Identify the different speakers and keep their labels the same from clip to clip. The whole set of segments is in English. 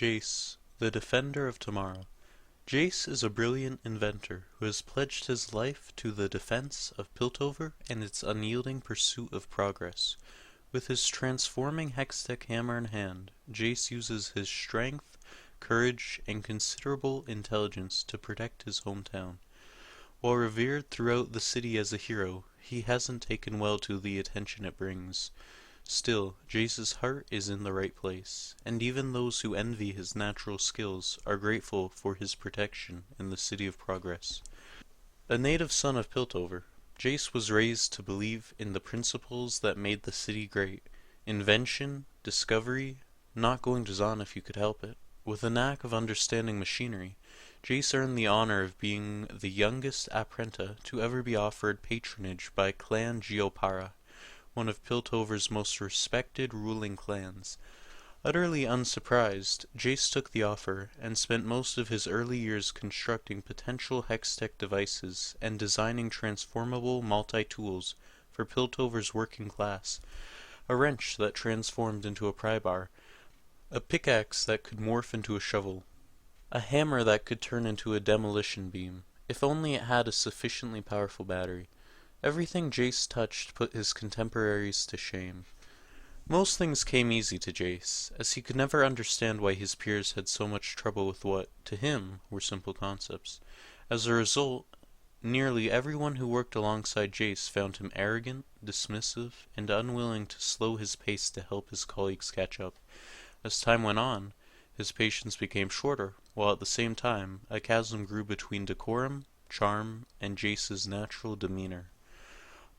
Speaker 1: Jayce, the Defender of Tomorrow. Jayce is a brilliant inventor who has pledged his life to the defense of Piltover and its unyielding pursuit of progress. With his transforming Hextech hammer in hand, Jayce uses his strength, courage, and considerable intelligence to protect his hometown. While revered throughout the city as a hero, he hasn't taken well to the attention it brings. Still, Jayce's heart is in the right place, and even those who envy his natural skills are grateful for his protection in the City of Progress. A native son of Piltover, Jayce was raised to believe in the principles that made the city great: invention, discovery, not going to Zon if you could help it. With a knack of understanding machinery, Jayce earned the honor of being the youngest apprentice to ever be offered patronage by Clan Geopara, one of Piltover's most respected ruling clans. Utterly unsurprised, Jayce took the offer and spent most of his early years constructing potential Hextech devices and designing transformable multi-tools for Piltover's working class. A wrench that transformed into a pry bar, a pickaxe that could morph into a shovel, a hammer that could turn into a demolition beam, if only it had a sufficiently powerful battery. Everything Jayce touched put his contemporaries to shame. Most things came easy to Jayce, as he could never understand why his peers had so much trouble with what, to him, were simple concepts. As a result, nearly everyone who worked alongside Jayce found him arrogant, dismissive, and unwilling to slow his pace to help his colleagues catch up. As time went on, his patience became shorter, while at the same time a chasm grew between decorum, charm, and Jayce's natural demeanor.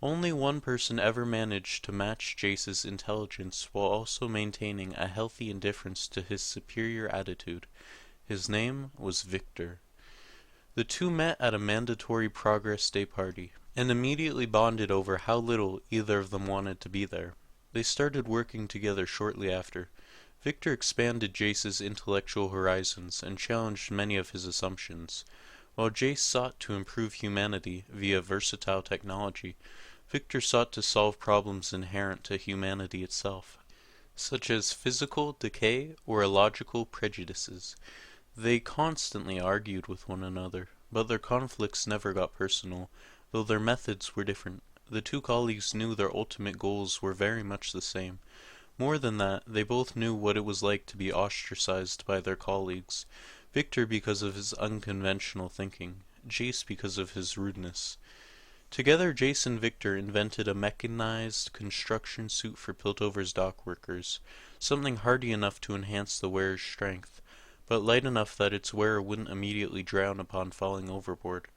Speaker 1: Only one person ever managed to match Jayce's intelligence while also maintaining a healthy indifference to his superior attitude. His name was Victor. The two met at a mandatory Progress Day party, and immediately bonded over how little either of them wanted to be there. They started working together shortly after. Victor expanded Jayce's intellectual horizons and challenged many of his assumptions. While Jayce sought to improve humanity via versatile technology, Victor sought to solve problems inherent to humanity itself, such as physical decay or illogical prejudices. They constantly argued with one another, but their conflicts never got personal, though their methods were different. The two colleagues knew their ultimate goals were very much the same. More than that, they both knew what it was like to be ostracized by their colleagues. Victor because of his unconventional thinking, Jayce because of his rudeness. Together, Jayce and Victor invented a mechanized construction suit for Piltover's dock workers, something hardy enough to enhance the wearer's strength, but light enough that its wearer wouldn't immediately drown upon falling overboard.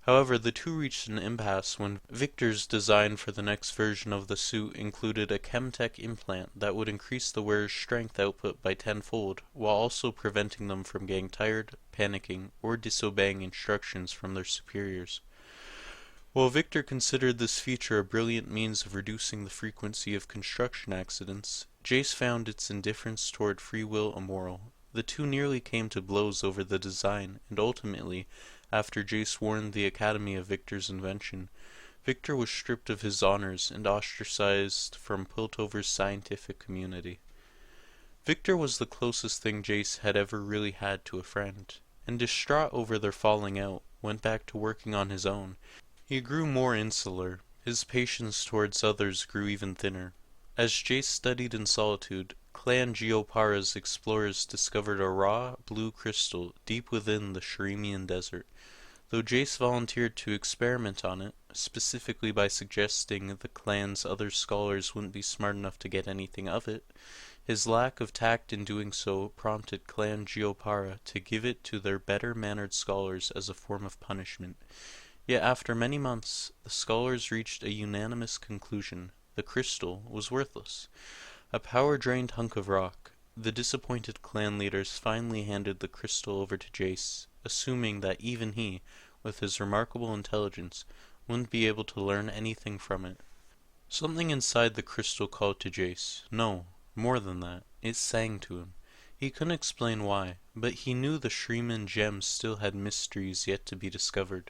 Speaker 1: However, the two reached an impasse when Victor's design for the next version of the suit included a chemtech implant that would increase the wearer's strength output by tenfold, while also preventing them from getting tired, panicking, or disobeying instructions from their superiors. While Victor considered this feature a brilliant means of reducing the frequency of construction accidents, Jayce found its indifference toward free will immoral. The two nearly came to blows over the design, and ultimately, after Jayce warned the Academy of Victor's invention, Victor was stripped of his honors and ostracized from Piltover's scientific community. Victor was the closest thing Jayce had ever really had to a friend, and distraught over their falling out, went back to working on his own. He grew more insular. His patience towards others grew even thinner. As Jayce studied in solitude, Clan Geopara's explorers discovered a raw, blue crystal deep within the Shiremian desert. Though Jayce volunteered to experiment on it, specifically by suggesting the clan's other scholars wouldn't be smart enough to get anything of it, his lack of tact in doing so prompted Clan Geopara to give it to their better-mannered scholars as a form of punishment. Yet after many months, the scholars reached a unanimous conclusion: the crystal was worthless. A power-drained hunk of rock. The disappointed clan leaders finally handed the crystal over to Jayce, assuming that even he, with his remarkable intelligence, wouldn't be able to learn anything from it. Something inside the crystal called to Jayce. No, more than that, it sang to him. He couldn't explain why, but he knew the Shriman gems still had mysteries yet to be discovered.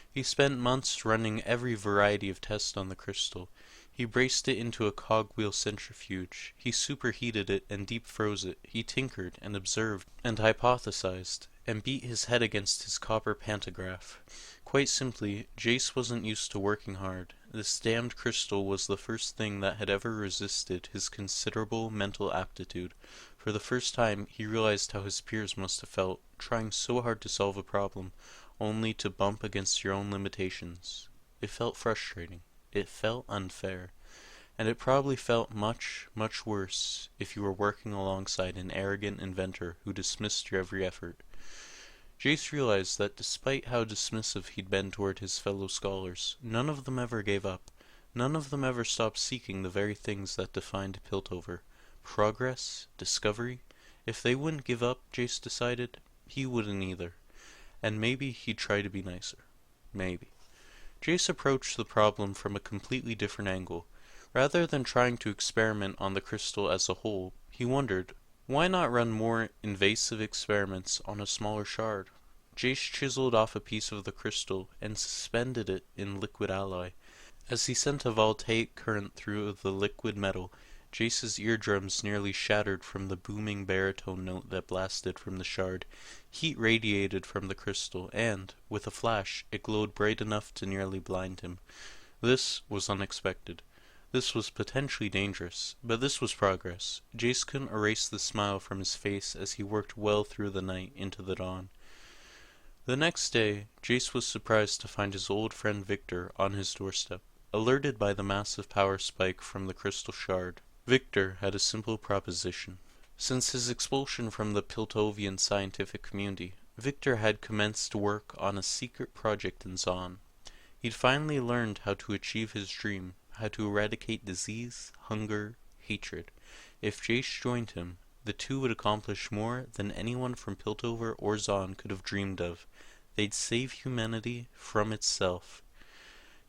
Speaker 1: He spent months running every variety of test on the crystal. He braced it into a cogwheel centrifuge. He superheated it and deep froze it. He tinkered and observed and hypothesized and beat his head against his copper pantograph. Quite simply, Jayce wasn't used to working hard. This damned crystal was the first thing that had ever resisted his considerable mental aptitude. For the first time, he realized how his peers must have felt, trying so hard to solve a problem, only to bump against your own limitations. It felt frustrating. It felt unfair. And it probably felt much, much worse if you were working alongside an arrogant inventor who dismissed your every effort. Jayce realized that despite how dismissive he'd been toward his fellow scholars, none of them ever gave up. None of them ever stopped seeking the very things that defined Piltover. Progress, discovery. If they wouldn't give up, Jayce decided, he wouldn't either. And maybe he'd try to be nicer. Maybe. Jayce approached the problem from a completely different angle. Rather than trying to experiment on the crystal as a whole, he wondered, why not run more invasive experiments on a smaller shard? Jayce chiseled off a piece of the crystal and suspended it in liquid alloy. As he sent a voltaic current through the liquid metal, Jayce's eardrums nearly shattered from the booming baritone note that blasted from the shard. Heat radiated from the crystal, and, with a flash, it glowed bright enough to nearly blind him. This was unexpected. This was potentially dangerous, but this was progress. Jayce couldn't erase the smile from his face as he worked well through the night into the dawn. The next day, Jayce was surprised to find his old friend Victor on his doorstep, alerted by the massive power spike from the crystal shard. Victor had a simple proposition. Since his expulsion from the Piltovian scientific community, Victor had commenced work on a secret project in Zon. He'd finally learned how to achieve his dream, how to eradicate disease, hunger, hatred. If Jayce joined him, the two would accomplish more than anyone from Piltover or Zon could have dreamed of. They'd save humanity from itself.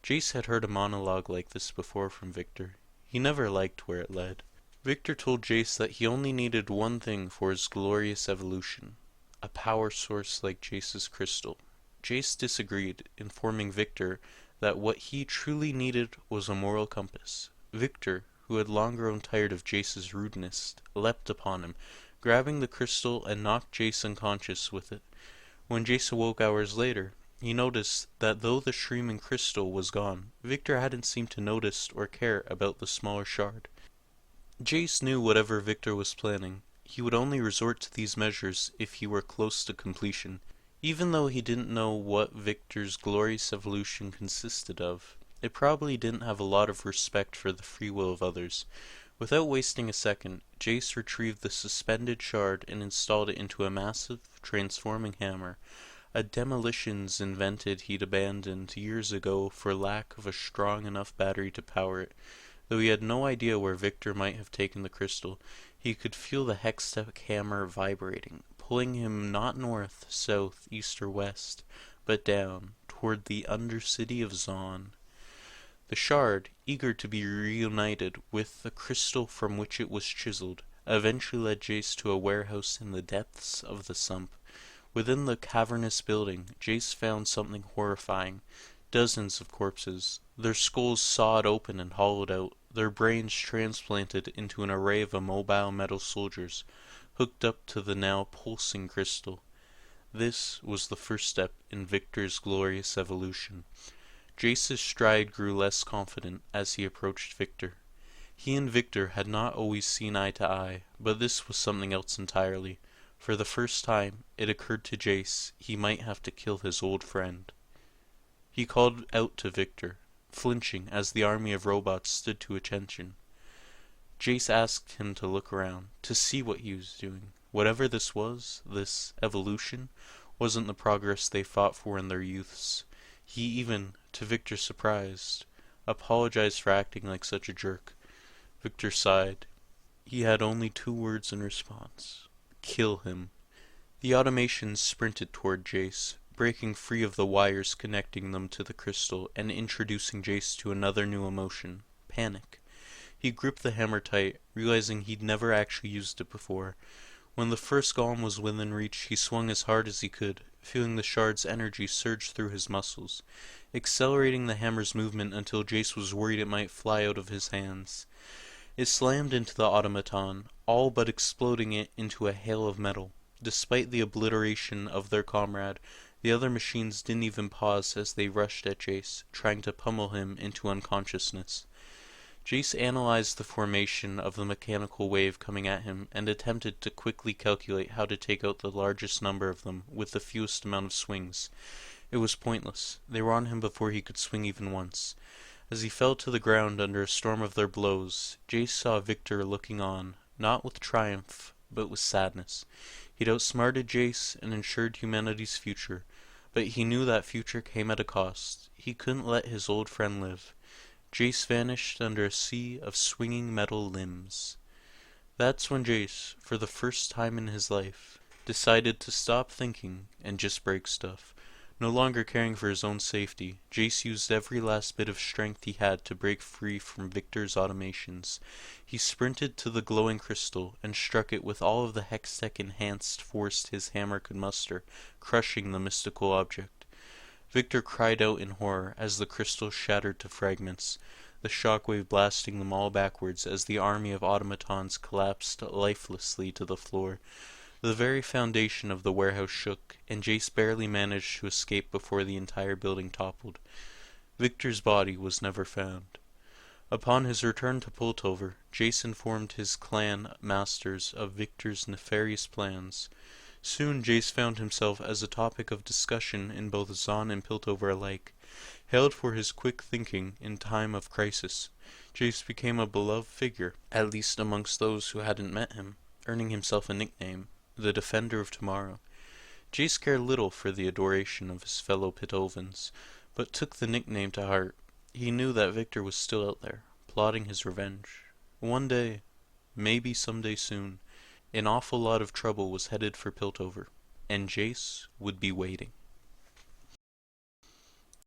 Speaker 1: Jayce had heard a monologue like this before from Victor. He never liked where it led. Victor told Jayce that he only needed one thing for his glorious evolution, a power source like Jayce's crystal. Jayce disagreed, informing Victor that what he truly needed was a moral compass. Victor, who had long grown tired of Jayce's rudeness, leapt upon him, grabbing the crystal and knocked Jayce unconscious with it. When Jayce awoke hours later, he noticed that though the streaming crystal was gone, Victor hadn't seemed to notice or care about the smaller shard. Jayce knew whatever Victor was planning, he would only resort to these measures if he were close to completion. Even though he didn't know what Victor's glorious evolution consisted of, it probably didn't have a lot of respect for the free will of others. Without wasting a second, Jayce retrieved the suspended shard and installed it into a massive, transforming hammer, a demolitions invented he'd abandoned years ago for lack of a strong enough battery to power it. Though he had no idea where Victor might have taken the crystal, he could feel the hextech hammer vibrating, pulling him not north, south, east, or west, but down, toward the undercity of Zon. The shard, eager to be reunited with the crystal from which it was chiseled, eventually led Jayce to a warehouse in the depths of the sump. Within the cavernous building, Jayce found something horrifying. Dozens of corpses, their skulls sawed open and hollowed out, their brains transplanted into an array of immobile metal soldiers, hooked up to the now pulsing crystal. This was the first step in Victor's glorious evolution. Jayce's stride grew less confident as he approached Victor. He and Victor had not always seen eye to eye, but this was something else entirely. For the first time, it occurred to Jayce he might have to kill his old friend. He called out to Victor, flinching as the army of robots stood to attention. Jayce asked him to look around, to see what he was doing. Whatever this was, this evolution, wasn't the progress they fought for in their youths. He even, to Victor's surprise, apologized for acting like such a jerk. Victor sighed. He had only 2 words in response. Kill him. The automations sprinted toward Jayce, breaking free of the wires connecting them to the crystal and introducing Jayce to another new emotion, panic. He gripped the hammer tight, realizing he'd never actually used it before. When the first golem was within reach, he swung as hard as he could, feeling the shard's energy surge through his muscles, accelerating the hammer's movement until Jayce was worried it might fly out of his hands. It slammed into the automaton, all but exploding it into a hail of metal. Despite the obliteration of their comrade, the other machines didn't even pause as they rushed at Jayce, trying to pummel him into unconsciousness. Jayce analyzed the formation of the mechanical wave coming at him and attempted to quickly calculate how to take out the largest number of them with the fewest amount of swings. It was pointless. They were on him before he could swing even once. As he fell to the ground under a storm of their blows, Jayce saw Victor looking on, not with triumph, but with sadness. He'd outsmarted Jayce and ensured humanity's future, but he knew that future came at a cost. He couldn't let his old friend live. Jayce vanished under a sea of swinging metal limbs. That's when Jayce, for the first time in his life, decided to stop thinking and just break stuff. No longer caring for his own safety, Jayce used every last bit of strength he had to break free from Victor's automations. He sprinted to the glowing crystal and struck it with all of the Hextech-enhanced force his hammer could muster, crushing the mystical object. Victor cried out in horror as the crystal shattered to fragments, the shockwave blasting them all backwards as the army of automatons collapsed lifelessly to the floor. The very foundation of the warehouse shook, and Jayce barely managed to escape before the entire building toppled. Victor's body was never found. Upon his return to Piltover, Jayce informed his clan masters of Victor's nefarious plans. Soon Jayce found himself as a topic of discussion in both Zon and Piltover alike. Hailed for his quick thinking in time of crisis, Jayce became a beloved figure, at least amongst those who hadn't met him, earning himself a nickname, the Defender of Tomorrow. Jayce cared little for the adoration of his fellow Pitovans, but took the nickname to heart. He knew that Victor was still out there, plotting his revenge. One day, maybe someday soon, an awful lot of trouble was headed for Piltover, and Jayce would be waiting.